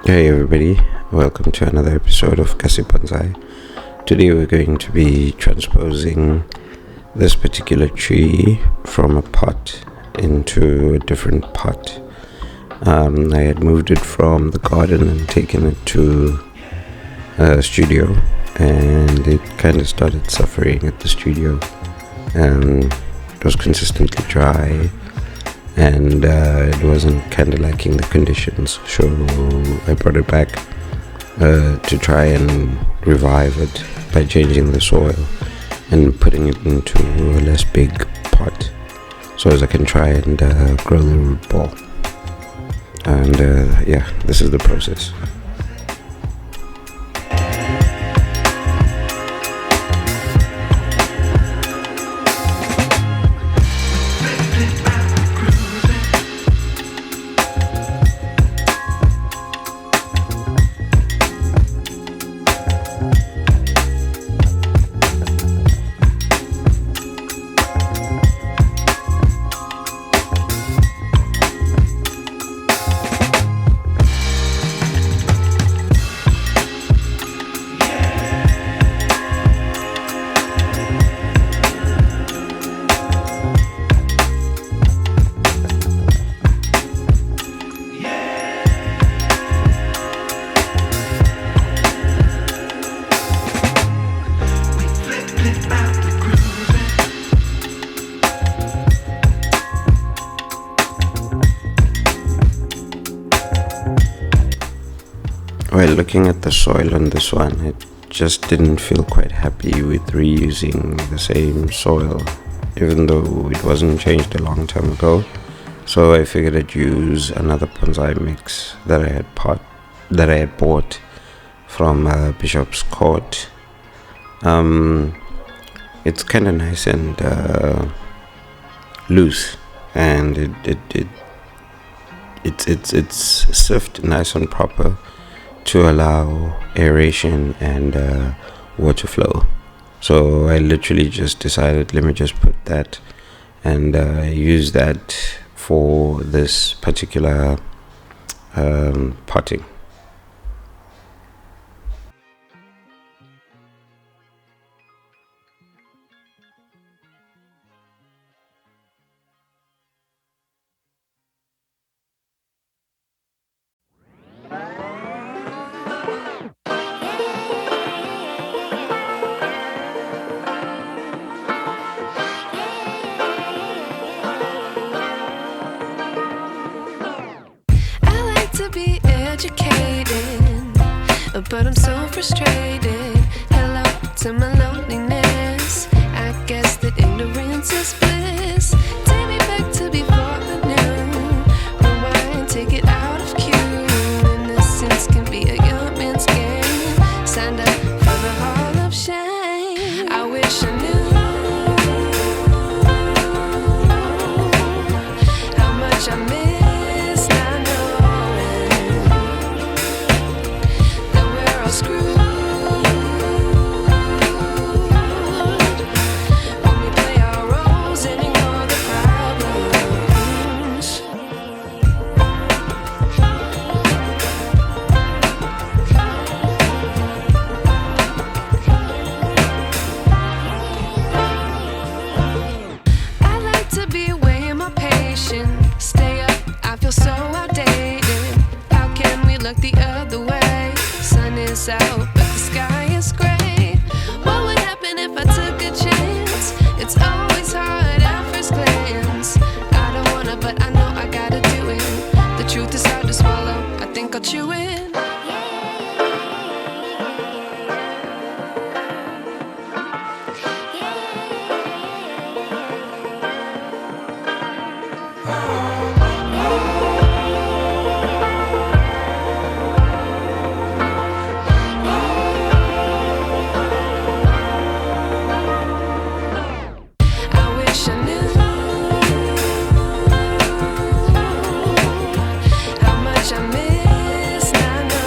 Hey everybody, welcome to another episode of Bonsai. Today we're going to be transposing this particular tree from a pot into a different pot. I had moved it from the garden and taken it to a studio, and it kind of started suffering at the studio. It was consistently dry, and it wasn't kind of liking the conditions, so I brought it back to try and revive it by changing the soil and putting it into a less big pot so as I can try and grow the root ball. And this is the process. Well, looking at the soil on this one, it just didn't feel quite happy with reusing the same soil, even though it wasn't changed a long time ago. So I figured I'd use another bonsai mix that I had bought from Bishop's Court. It's kind of nice and loose, and it's sift nice and proper to allow aeration and water flow. So I literally just decided, let me just put that and use that for this particular potting. But I'm so frustrated. Hello to my loneliness. I guess that ignorance is bliss. Take me back to before I knew. Rewind, take it out of cue. Innocence can be a young man's game. Signed up for the hall of shame. I wish I knew how much I miss. Out, but the sky is gray. What would happen if I took a chance? It's always hard at first glance. I don't wanna, but I know I gotta do it. The truth is hard to swallow. I think I'll chew it. How much I miss, I know.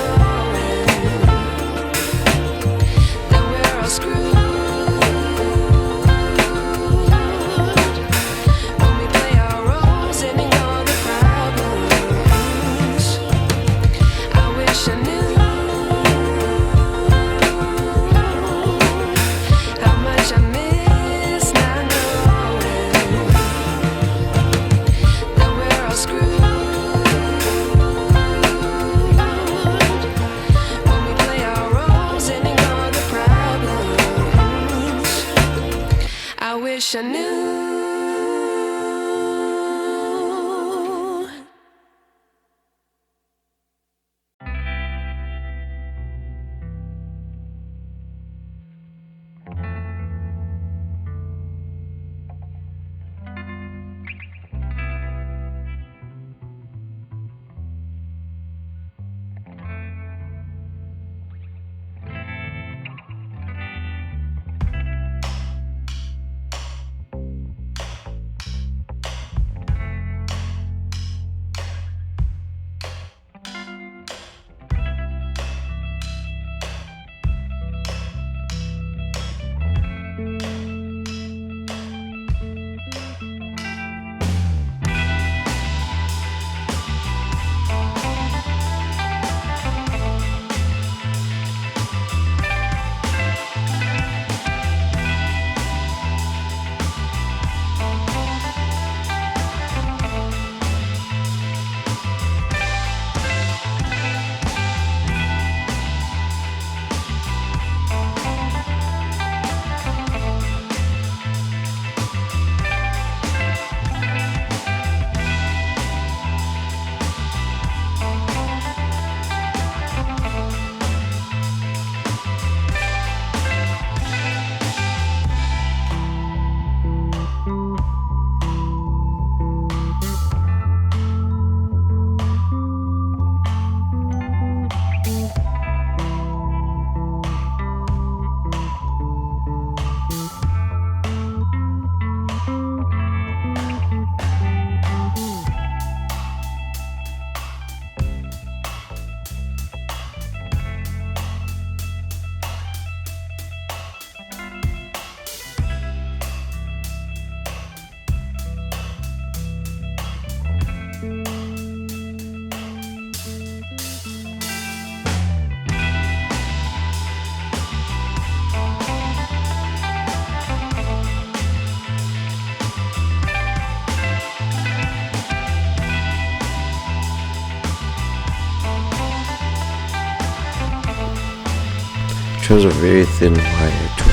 chose a very thin wire to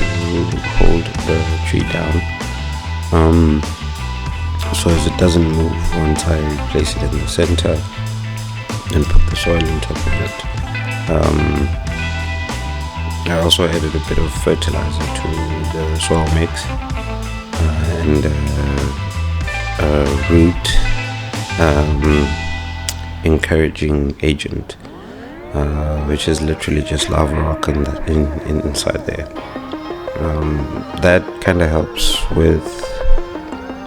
hold the tree down, so as it doesn't move once I place it in the center and put the soil on top of it. I also added a bit of fertilizer to the soil mix and a root encouraging agent, which is literally just lava rock inside there. That kind of helps with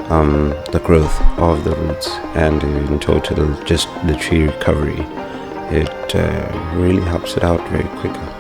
the growth of the roots, and in total just the tree recovery. It really helps it out very quicker.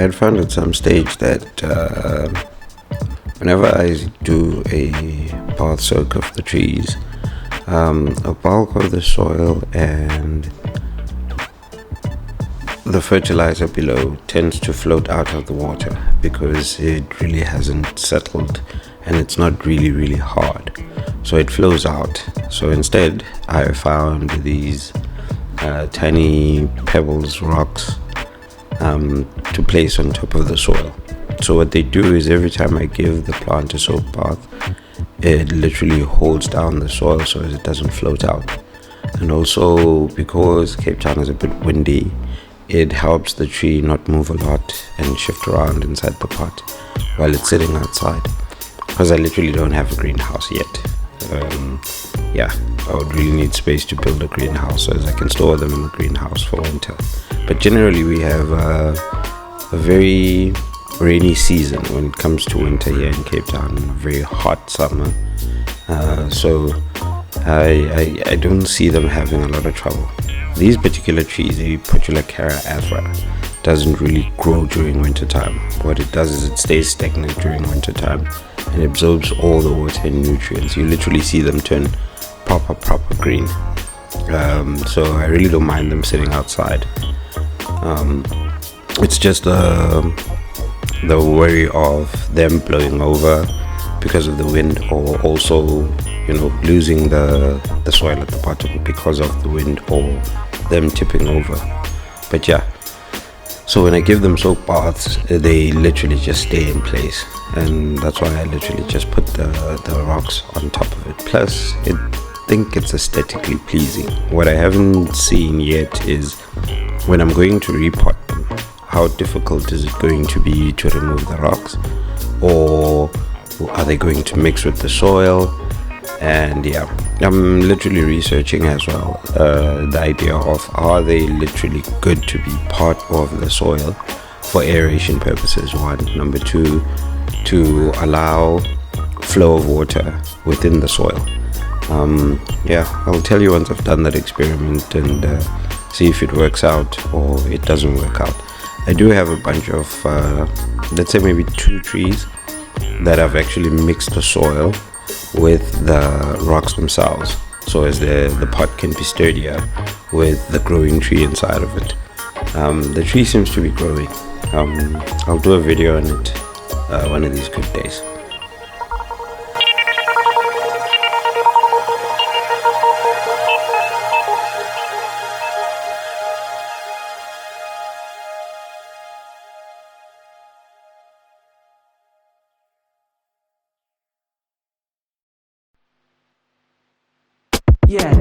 had found at some stage that whenever I do a bath soak of the trees, a bulk of the soil and the fertilizer below tends to float out of the water because it really hasn't settled and it's not really hard, so it flows out. So instead I found these tiny pebbles, rocks, to place on top of the soil. So what they do is every time I give the plant a soak bath, it literally holds down the soil so it doesn't float out. And also, because Cape Town is a bit windy, it helps the tree not move a lot and shift around inside the pot while it's sitting outside, because I literally don't have a greenhouse yet. I would really need space to build a greenhouse so as I can store them in the greenhouse for winter. But generally we have a very rainy season when it comes to winter here in Cape Town, and a very hot summer. So I don't see them having a lot of trouble. These particular trees, the portula, cara, doesn't really grow during winter time. What it does is it stays stagnant during winter time and absorbs all the water and nutrients. You literally see them turn proper green. So I really don't mind them sitting outside. It's just the worry of them blowing over because of the wind, or also losing the soil at the bottom because of the wind, or them tipping over. But yeah, so when I give them soak baths, they literally just stay in place, and that's why I literally just put the rocks on top of it. Plus I think it's aesthetically pleasing. What I haven't seen yet is when I'm going to repot them, how difficult is it going to be to remove the rocks, or are they going to mix with the soil? And yeah, I'm literally researching as well the idea of, are they literally good to be part of the soil for aeration purposes, one. Number two, to allow flow of water within the soil. I'll tell you once I've done that experiment and see if it works out or it doesn't work out. I do have a bunch of let's say maybe 2 trees that I've actually mixed the soil with the rocks themselves, so as the pot can be sturdier with the growing tree inside of it. The tree seems to be growing. I'll do a video on it one of these good days. Yeah.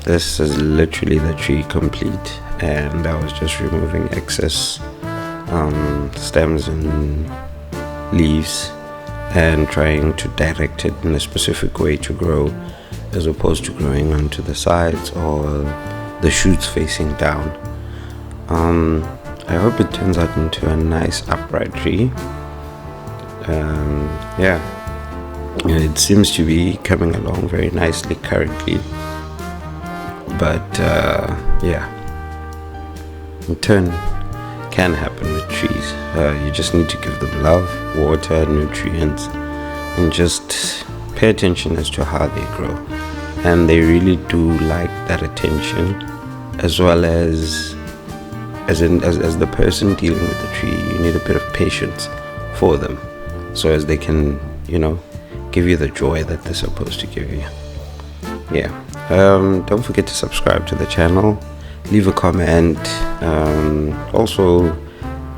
this is literally the tree complete, and I was just removing excess stems and leaves and trying to direct it in a specific way to grow, as opposed to growing onto the sides or the shoots facing down. I hope it turns out into a nice upright tree. Yeah, it seems to be coming along very nicely currently, but yeah, in turn can happen with trees. You just need to give them love, water, nutrients, and just pay attention as to how they grow. And they really do like that attention, as well as the person dealing with the tree. You need a bit of patience for them, so as they can, give you the joy that they're supposed to give you. Yeah. Don't forget to subscribe to the channel, leave a comment. Also,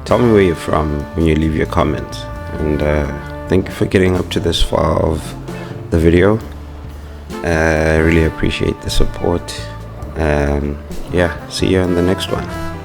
tell me where you're from when you leave your comments. And thank you for getting up to this far of the video. I really appreciate the support. Yeah, see you in the next one.